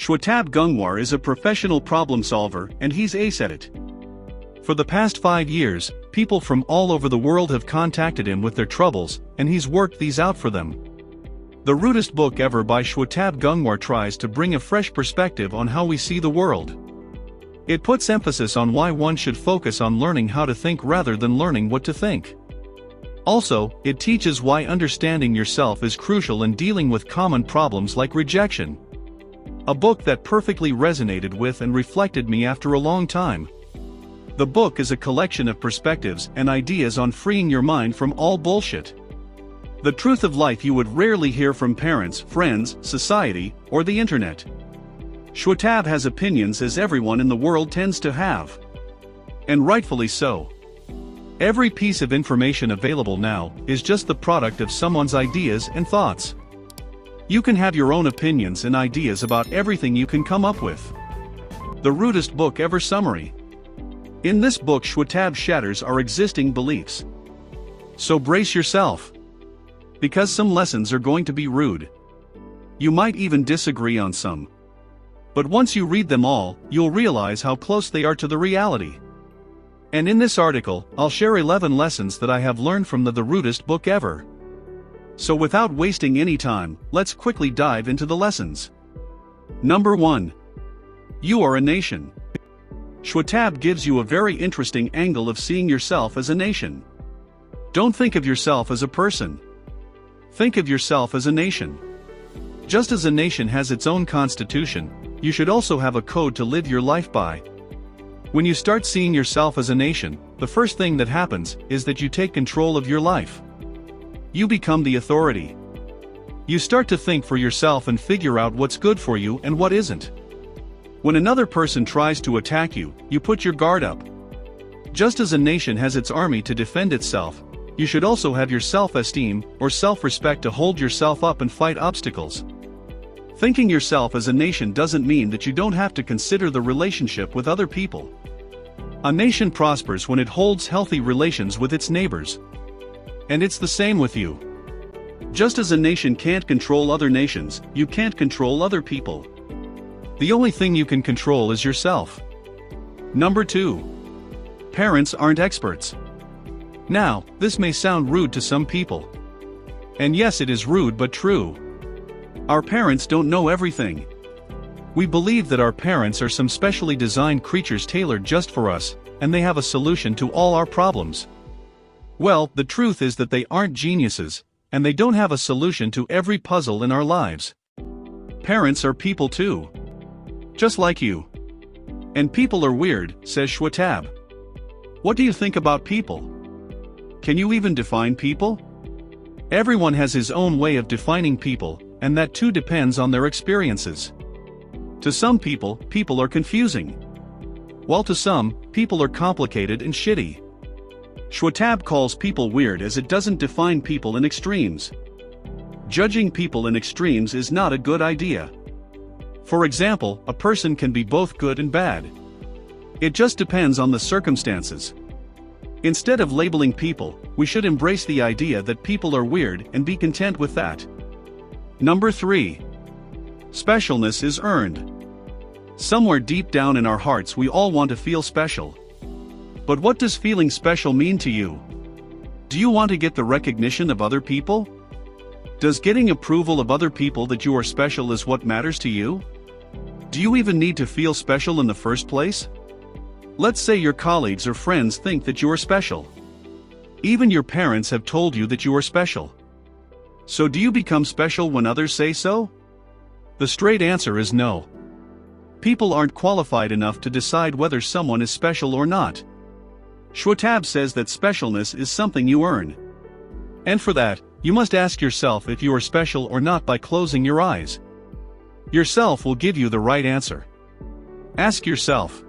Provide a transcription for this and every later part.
Shwetabh Gungwar is a professional problem solver and he's ace at it. For the past 5 years, people from all over the world have contacted him with their troubles, and he's worked these out for them. The Rudest book ever by Shwetabh Gungwar tries to bring a fresh perspective on how we see the world. It puts emphasis on why one should focus on learning how to think rather than learning what to think. Also, it teaches why understanding yourself is crucial in dealing with common problems like rejection. A book that perfectly resonated with and reflected me after a long time. The book is a collection of perspectives and ideas on freeing your mind from all bullshit. The truth of life you would rarely hear from parents, friends, society, or the internet. Shwetabh has opinions as everyone in the world tends to have. And rightfully so. Every piece of information available now is just the product of someone's ideas and thoughts. You can have your own opinions and ideas about everything you can come up with. The Rudest book ever summary. In this book, Shwetabh shatters our existing beliefs. So brace yourself. Because some lessons are going to be rude. You might even disagree on some. But once you read them all, you'll realize how close they are to the reality. And in this article, I'll share 11 lessons that I have learned from the Rudest book ever. So without wasting any time, let's quickly dive into the lessons. Number 1. You are a nation. Shwetabh gives you a very interesting angle of seeing yourself as a nation. Don't think of yourself as a person. Think of yourself as a nation. Just as a nation has its own constitution, you should also have a code to live your life by. When you start seeing yourself as a nation, the first thing that happens is that you take control of your life. You become the authority. You start to think for yourself and figure out what's good for you and what isn't. When another person tries to attack you, you put your guard up. Just as a nation has its army to defend itself, you should also have your self-esteem or self-respect to hold yourself up and fight obstacles. Thinking yourself as a nation doesn't mean that you don't have to consider the relationship with other people. A nation prospers when it holds healthy relations with its neighbors. And it's the same with you. Just as a nation can't control other nations, you can't control other people. The only thing you can control is yourself. Number 2. Parents aren't experts. Now, this may sound rude to some people. And yes, it is rude but true. Our parents don't know everything. We believe that our parents are some specially designed creatures tailored just for us, and they have a solution to all our problems. Well, the truth is that they aren't geniuses, and they don't have a solution to every puzzle in our lives. Parents are people too. Just like you. And people are weird, says Shwetabh. What do you think about people? Can you even define people? Everyone has his own way of defining people, and that too depends on their experiences. To some people, people are confusing. While to some, people are complicated and shitty. Shwetabh calls people weird as it doesn't define people in extremes. Judging people in extremes is not a good idea. For example, a person can be both good and bad. It just depends on the circumstances. Instead of labeling people, we should embrace the idea that people are weird and be content with that. Number 3. Specialness is earned. Somewhere deep down in our hearts we all want to feel special. But what does feeling special mean to you? Do you want to get the recognition of other people? Does getting approval of other people that you are special is what matters to you? Do you even need to feel special in the first place? Let's say your colleagues or friends think that you are special. Even your parents have told you that you are special. So do you become special when others say so? The straight answer is no. People aren't qualified enough to decide whether someone is special or not. Shwetabh says that specialness is something you earn. And for that, you must ask yourself if you are special or not by closing your eyes. Yourself will give you the right answer. Ask yourself.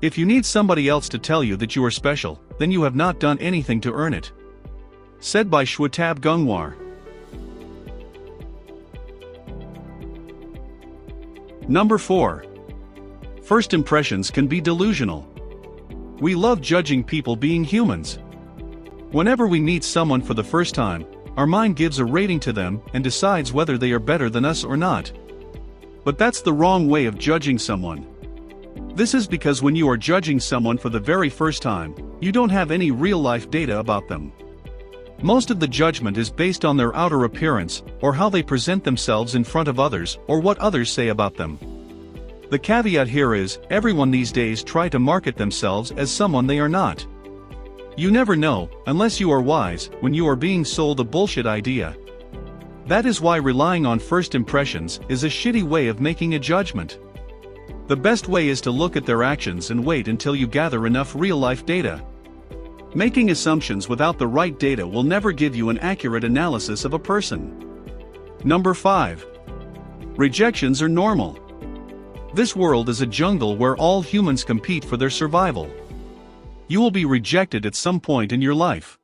If you need somebody else to tell you that you are special, then you have not done anything to earn it. Said by Shwetabh Gungwar. Number 4. First impressions can be delusional. We love judging people being humans. Whenever we meet someone for the first time, our mind gives a rating to them and decides whether they are better than us or not. But that's the wrong way of judging someone. This is because when you are judging someone for the very first time, you don't have any real-life data about them. Most of the judgment is based on their outer appearance, or how they present themselves in front of others, or what others say about them. The caveat here is, everyone these days try to market themselves as someone they are not. You never know, unless you are wise, when you are being sold a bullshit idea. That is why relying on first impressions is a shitty way of making a judgment. The best way is to look at their actions and wait until you gather enough real-life data. Making assumptions without the right data will never give you an accurate analysis of a person. Number 5. Rejections are normal. This world is a jungle where all humans compete for their survival. You will be rejected at some point in your life.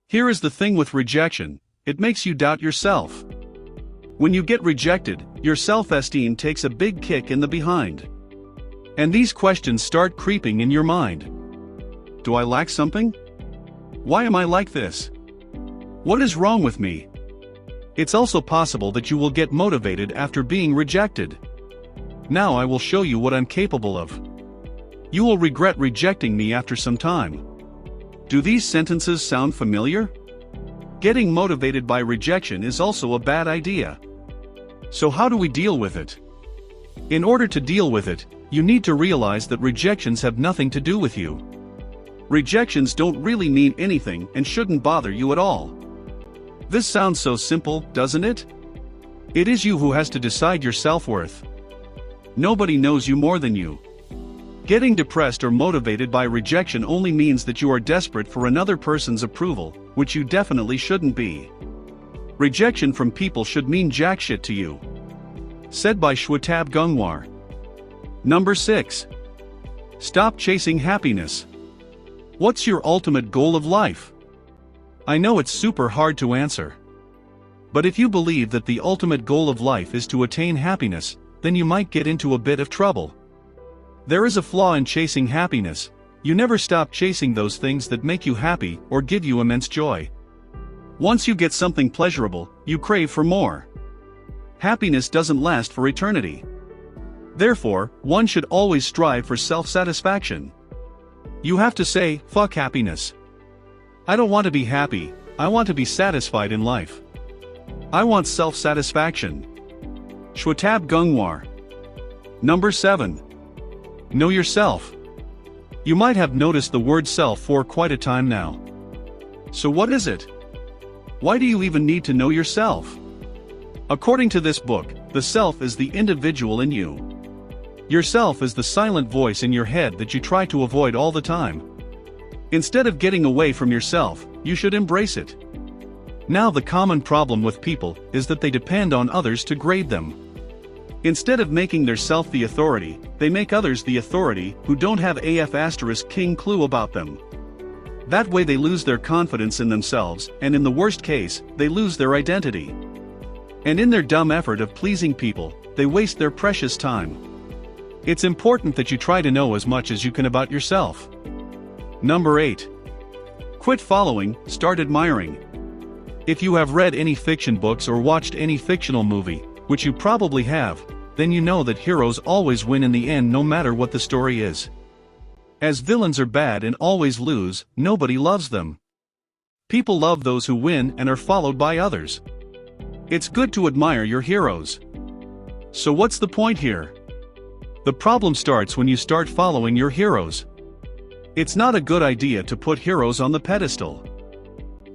Here is the thing with rejection, it makes you doubt yourself. When you get rejected, your self-esteem takes a big kick in the behind. And these questions start creeping in your mind. Do I lack something? Why am I like this? What is wrong with me? It's also possible that you will get motivated after being rejected. Now I will show you what I'm capable of. You will regret rejecting me after some time. Do these sentences sound familiar? Getting motivated by rejection is also a bad idea. So how do we deal with it? In order to deal with it, you need to realize that rejections have nothing to do with you. Rejections don't really mean anything and shouldn't bother you at all. This sounds so simple, doesn't it? It is you who has to decide your self-worth. Nobody knows you more than you. Getting depressed or motivated by rejection only means that you are desperate for another person's approval, which you definitely shouldn't be. Rejection from people should mean jack shit to you. Said by Shwetab Gungwar. Number 6. Stop chasing happiness. What's your ultimate goal of life? I know it's super hard to answer. But if you believe that the ultimate goal of life is to attain happiness, then you might get into a bit of trouble. There is a flaw in chasing happiness. You never stop chasing those things that make you happy or give you immense joy. Once you get something pleasurable, you crave for more. Happiness doesn't last for eternity. Therefore, one should always strive for self-satisfaction. You have to say, fuck happiness. I don't want to be happy, I want to be satisfied in life. I want self-satisfaction. Shwetab Gungwar. Number 7. Know yourself. You might have noticed the word self for quite a time now. So what is it? Why do you even need to know yourself? According to this book, the self is the individual in you. Yourself is the silent voice in your head that you try to avoid all the time. Instead of getting away from yourself, you should embrace it. Now the common problem with people is that they depend on others to grade them. Instead of making their self the authority, they make others the authority who don't have king clue about them. That way they lose their confidence in themselves, and in the worst case, they lose their identity. And in their dumb effort of pleasing people, they waste their precious time. It's important that you try to know as much as you can about yourself. Number 8. Quit following, start admiring. If you have read any fiction books or watched any fictional movie, which you probably have, then you know that heroes always win in the end no matter what the story is. As villains are bad and always lose, nobody loves them. People love those who win and are followed by others. It's good to admire your heroes. So what's the point here? The problem starts when you start following your heroes. It's not a good idea to put heroes on the pedestal.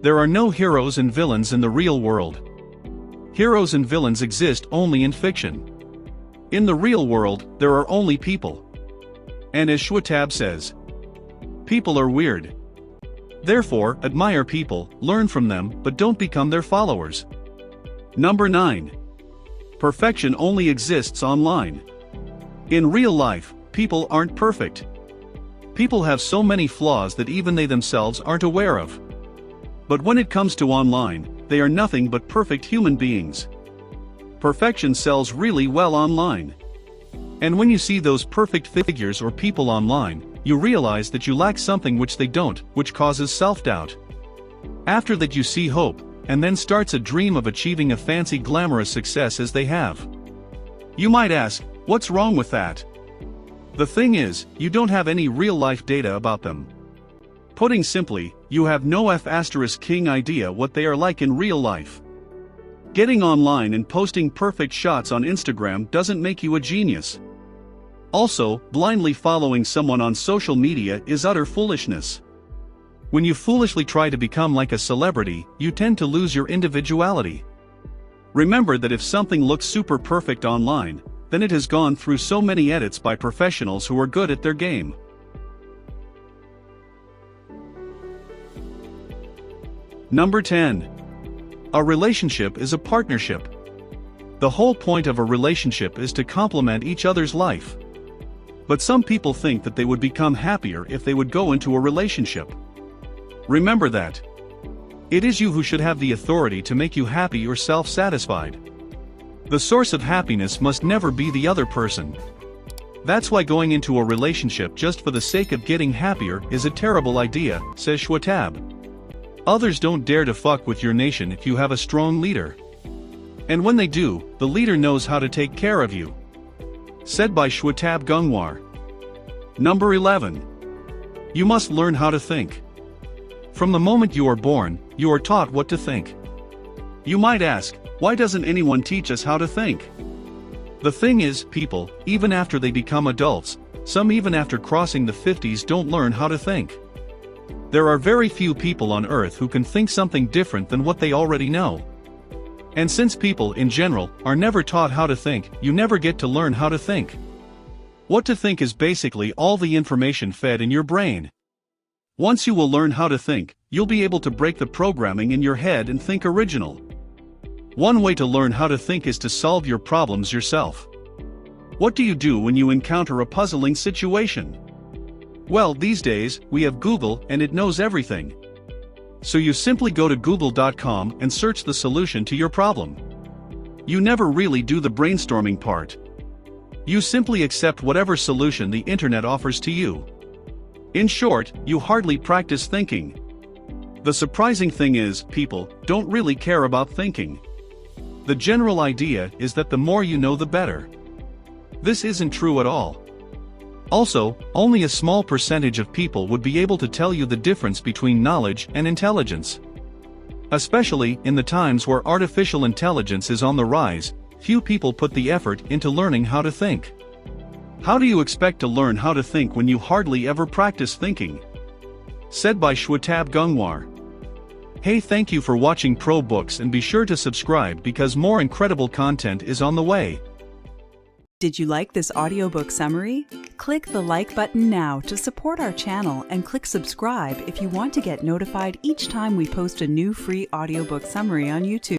There are no heroes and villains in the real world. Heroes and villains exist only in fiction. In the real world, there are only people. And as Shwetab says, people are weird. Therefore, admire people, learn from them, but don't become their followers. Number 9. Perfection only exists online. In real life, people aren't perfect. People have so many flaws that even they themselves aren't aware of. But when it comes to online, they are nothing but perfect human beings. Perfection sells really well online. And when you see those perfect figures or people online, you realize that you lack something which they don't, which causes self-doubt. After that you see hope, and then starts a dream of achieving a fancy glamorous success as they have. You might ask, what's wrong with that? The thing is, you don't have any real-life data about them. Putting simply, you have no F***ing idea what they are like in real life. Getting online and posting perfect shots on Instagram doesn't make you a genius. Also, blindly following someone on social media is utter foolishness. When you foolishly try to become like a celebrity, you tend to lose your individuality. Remember that if something looks super perfect online, then it has gone through so many edits by professionals who are good at their game. Number 10. A relationship is a partnership. The whole point of a relationship is to complement each other's life. But some people think that they would become happier if they would go into a relationship. Remember that. It is you who should have the authority to make you happy or self-satisfied. The source of happiness must never be the other person. That's why going into a relationship just for the sake of getting happier is a terrible idea, says Schwab. Others don't dare to fuck with your nation if you have a strong leader. And when they do, the leader knows how to take care of you. Said by Schwab Gungwar. Number 11. You must learn how to think. From the moment you are born, you are taught what to think. You might ask, why doesn't anyone teach us how to think? The thing is, people, even after they become adults, some even after crossing the 50s don't learn how to think. There are very few people on earth who can think something different than what they already know. And since people, in general, are never taught how to think, you never get to learn how to think. What to think is basically all the information fed in your brain. Once you will learn how to think, you'll be able to break the programming in your head and think original. One way to learn how to think is to solve your problems yourself. What do you do when you encounter a puzzling situation? Well, these days, we have Google and it knows everything. So you simply go to google.com and search the solution to your problem. You never really do the brainstorming part. You simply accept whatever solution the internet offers to you. In short, you hardly practice thinking. The surprising thing is, people don't really care about thinking. The general idea is that the more you know the better. This isn't true at all. Also, only a small percentage of people would be able to tell you the difference between knowledge and intelligence. Especially in the times where artificial intelligence is on the rise, few people put the effort into learning how to think. How do you expect to learn how to think when you hardly ever practice thinking? Said by Schwab Gungwar. Hey, thank you for watching Pro Books and be sure to subscribe because more incredible content is on the way. Did you like this audiobook summary? Click the like button now to support our channel and click subscribe if you want to get notified each time we post a new free audiobook summary on YouTube.